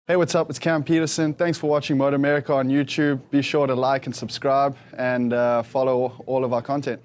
Hey, what's up? It's Cam Peterson. Thanks for watching MotoAmerica on YouTube. Be sure to like and subscribe and follow all of our content.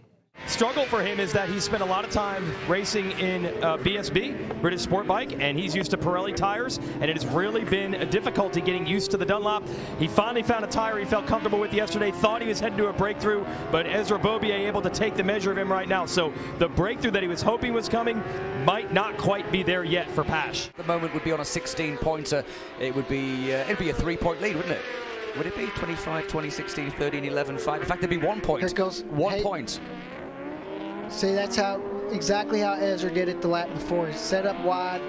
Struggle for him is that he's spent a lot of time racing in BSB, British Sport Bike, and he's used to Pirelli tires, and it has really been a difficulty getting used to the Dunlop. He finally found a tire he felt comfortable with yesterday, thought he was heading to a breakthrough, but Ezra Bobier able to take the measure of him right now. So the breakthrough that he was hoping was coming might not quite be there yet for Pash. The moment would be on a 16-pointer. It'd be a 3-point lead, wouldn't it? Would it be 25, 20, 16, 13, 11, 5? In fact, it'd be 1 point. Here goes. One point. See, that's exactly how Ezra did it the lap before. He set up wide,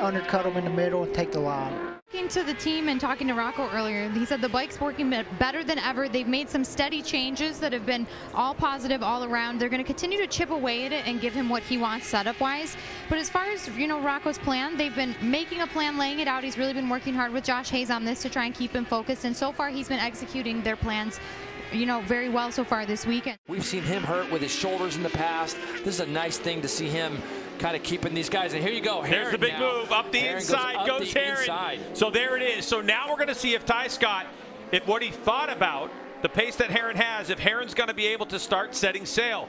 undercut him in the middle, and take the line. Talking to the team and talking to Rocco earlier, he said the bike's working better than ever. They've made some steady changes that have been all positive all around. They're going to continue to chip away at it and give him what he wants setup-wise. But as far as, Rocco's plan, they've been making a plan, laying it out. He's really been working hard with Josh Hayes on this to try and keep him focused. And so far, he's been executing their plans very well so far this weekend. We've seen him hurt with his shoulders in the past. This is a nice thing to see him kind of keeping these guys. And here you go. There's the big move. Up the inside goes Herrin. So there it is. So now we're going to see if Ty Scott, if what he thought about the pace that Herrin has, if Herrin's going to be able to start setting sail.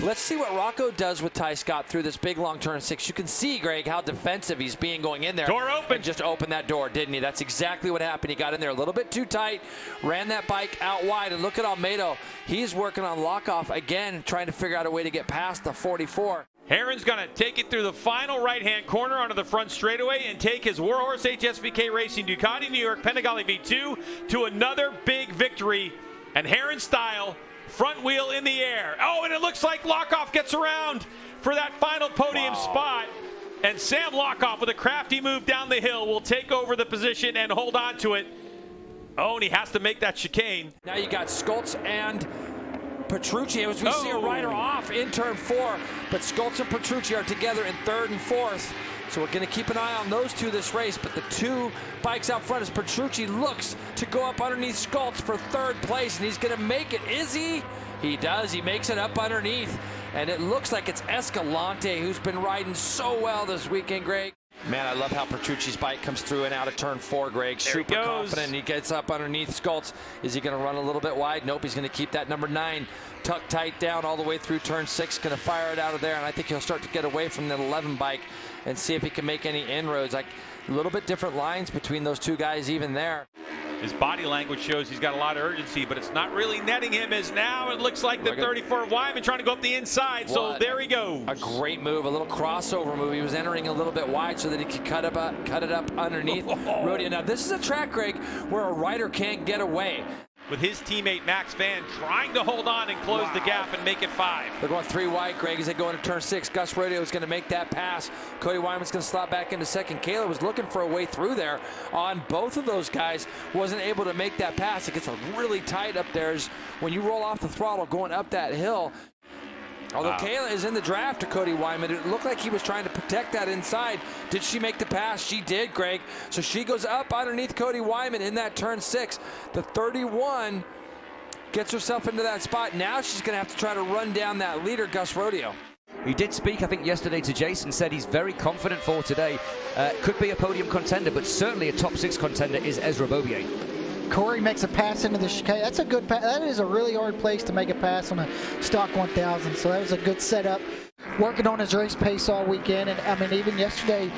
Let's see what Rocco does with Ty Scott through this big long turn 6. You can see, Greg, how defensive he's being going in there. Door open. And just opened that door, didn't he? That's exactly what happened. He got in there a little bit too tight, ran that bike out wide, and look at Almeida. He's working on lockoff again, trying to figure out a way to get past the 44. Herrin's going to take it through the final right-hand corner onto the front straightaway and take his Warhorse HSBK Racing Ducati New York Panigale V2 to another big victory. And Herrin style, front wheel in the air. Oh, and it looks like Lockoff gets around for that final podium spot. And Sam Lockoff, with a crafty move down the hill, will take over the position and hold on to it. Oh, and he has to make that chicane. Now you got Schultz and Petrucci, as we see a rider off in turn 4, but Schultz and Petrucci are together in 3rd and 4th. So we're going to keep an eye on those two this race, but the two bikes out front as Petrucci looks to go up underneath Schultz for 3rd place, and he's going to make it. Is he? He does. He makes it up underneath, and it looks like it's Escalante who's been riding so well this weekend, Greg. Man, I love how Petrucci's bike comes through and out of turn 4, Greg. Super confident. He gets up underneath Schultz. Is he going to run a little bit wide? Nope, he's going to keep that number 9 tucked tight down all the way through turn 6. Going to fire it out of there, and I think he'll start to get away from that 11 bike and see if he can make any inroads. Like a little bit different lines between those two guys even there. His body language shows he's got a lot of urgency, but it's not really netting him, as now it looks like the 34 Wyman trying to go up the inside. So there he goes. A great move, a little crossover move. He was entering a little bit wide so that he could cut it up underneath Rodeo. Now this is a track, Greg, where a rider can't get away. With his teammate Max Van trying to hold on and close the gap and make it 5. They're going 3 wide, Greg, as they go into turn 6. Gus Rodeo is going to make that pass. Cody Wyman's going to slot back into 2nd. Kayla was looking for a way through there on both of those guys. Wasn't able to make that pass. It gets really tight up there when you roll off the throttle going up that hill. Although Kayla is in the draft to Cody Wyman, it looked like he was trying to protect that inside. Did she make the pass? She did, Greg. So she goes up underneath Cody Wyman in that turn 6. The 31 gets herself into that spot. Now she's going to have to try to run down that leader, Gus Rodeo. He did speak, I think, yesterday to Jason, said he's very confident for today. Could be a podium contender, but certainly a top 6 contender is Ezra Bobier. Corey makes a pass into the chicane. That's a good pass. That is a really hard place to make a pass on a stock 1000. So that was a good setup. Working on his race pace all weekend, and I mean even yesterday,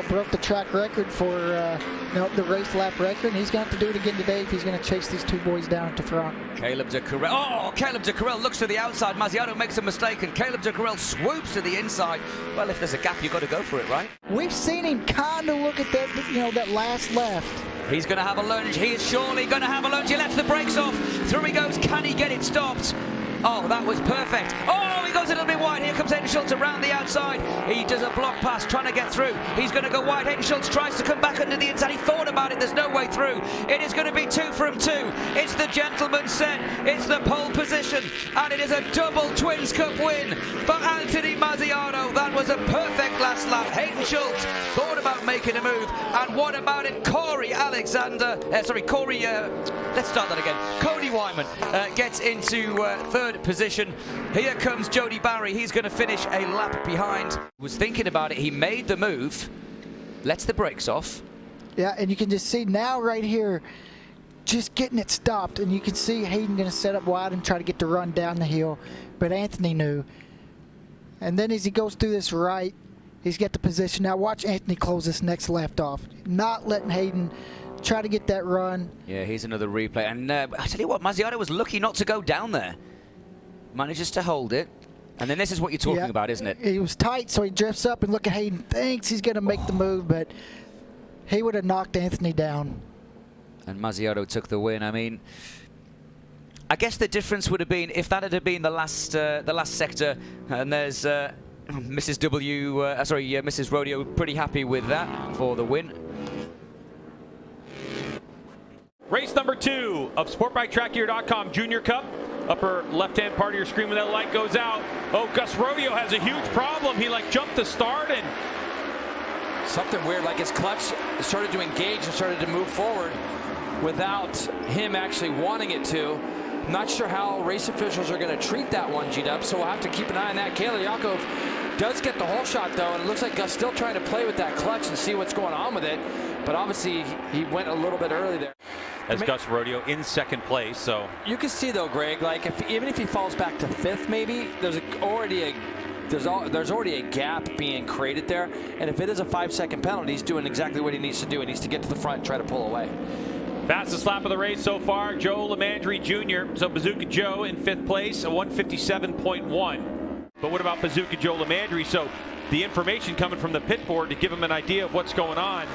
broke the track record for the race lap record. And he's going to have to do it again today if he's going to chase these two boys down at the front. Caleb de Carrel. Oh, Caleb de Carrel looks to the outside. Mazziato makes a mistake, and Caleb de Carrel swoops to the inside. Well, if there's a gap, you've got to go for it, right? We've seen him kind of look at that, that last left. He's going to have a lunge. He is surely going to have a lunge. He lets the brakes off. Through he goes. Can he get it stopped? Oh, that was perfect. Oh, he goes a little bit wide. Here comes Hayden Schultz around the outside. He does a block pass, trying to get through. He's going to go wide. Hayden Schultz tries to come back under the inside. He thought about it. There's no way through. It is going to be 2 from 2. It's the gentleman's set. It's the pole position. And it is a double Twins Cup win for Anthony Mazziato. That was a perfect last lap. Hayden Schultz thought about making a move. And what about it? Corey Wyman gets into 3rd position. Here comes Jody Barry. He's going to finish a lap behind. Was thinking about it. He made the move, lets the brakes off, Yeah, and you can just see now right here, just getting it stopped, and you can see Hayden going to set up wide and try to get the run down the hill, but Anthony knew. And then as he goes through this right, he's got the position. Now watch Anthony close this next left off, not letting Hayden try to get that run. Yeah, here's another replay. And I tell you what, Mazziato was lucky not to go down there. Manages to hold it. And then this is what you're talking about, isn't it? He was tight, so he drifts up, and look at Hayden. Thinks he's going to make the move, but he would have knocked Anthony down. And Mazziato took the win. I mean, I guess the difference would have been if that had been the last sector, and there's Mrs. Mrs. Rodeo pretty happy with that for the win. Race number 2 of SportBikeTrackGear.com Junior Cup. Upper left-hand part of your screen when that light goes out. Oh, Gus Rodeo has a huge problem. He jumped the start and something weird, like his clutch started to engage and started to move forward without him actually wanting it to. Not sure how race officials are going to treat that one, G-Dub, so we'll have to keep an eye on that. Kaliakov does get the whole shot, though, and it looks like Gus still trying to play with that clutch and see what's going on with it, but obviously he went a little bit early there. As Gus Rodeo in second place, so. You can see, though, Greg, even if he falls back to 5th, maybe, there's already a gap being created there, and if it is a 5-second penalty, he's doing exactly what he needs to do. He needs to get to the front and try to pull away. Fastest lap of the race so far, Joe Lamandry Jr. So Bazooka Joe in 5th place, a 157.1. But what about Bazooka Joe Lamandry? So the information coming from the pit board to give him an idea of what's going on.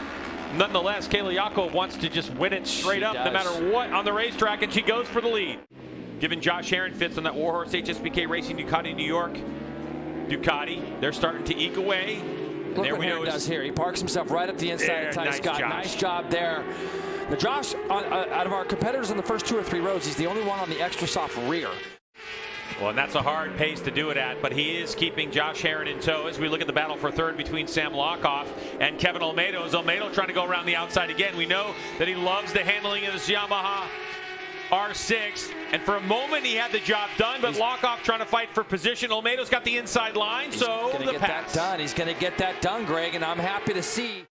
Nonetheless, Kaliakov wants to just win it straight up no matter what on the racetrack, and she goes for the lead. Giving Josh Herron fits on that Warhorse HSBK Racing Ducati New York. Ducati, they're starting to eke away. Look what Herron does here. He parks himself right up the inside of Ty Scott. Nice job there. Now Josh, out of our competitors on the first 2 or 3 rows, he's the only one on the extra soft rear. Well, and that's a hard pace to do it at, but he is keeping Josh Herron in tow as we look at the battle for third between Sam Lockoff and Kevin Olmedo. As Olmedo trying to go around the outside again. We know that he loves the handling of this Yamaha R6, and for a moment he had the job done, but Lockoff trying to fight for position. Olmedo's got the inside line, so the pass. He's going to get that done, Greg, and I'm happy to see.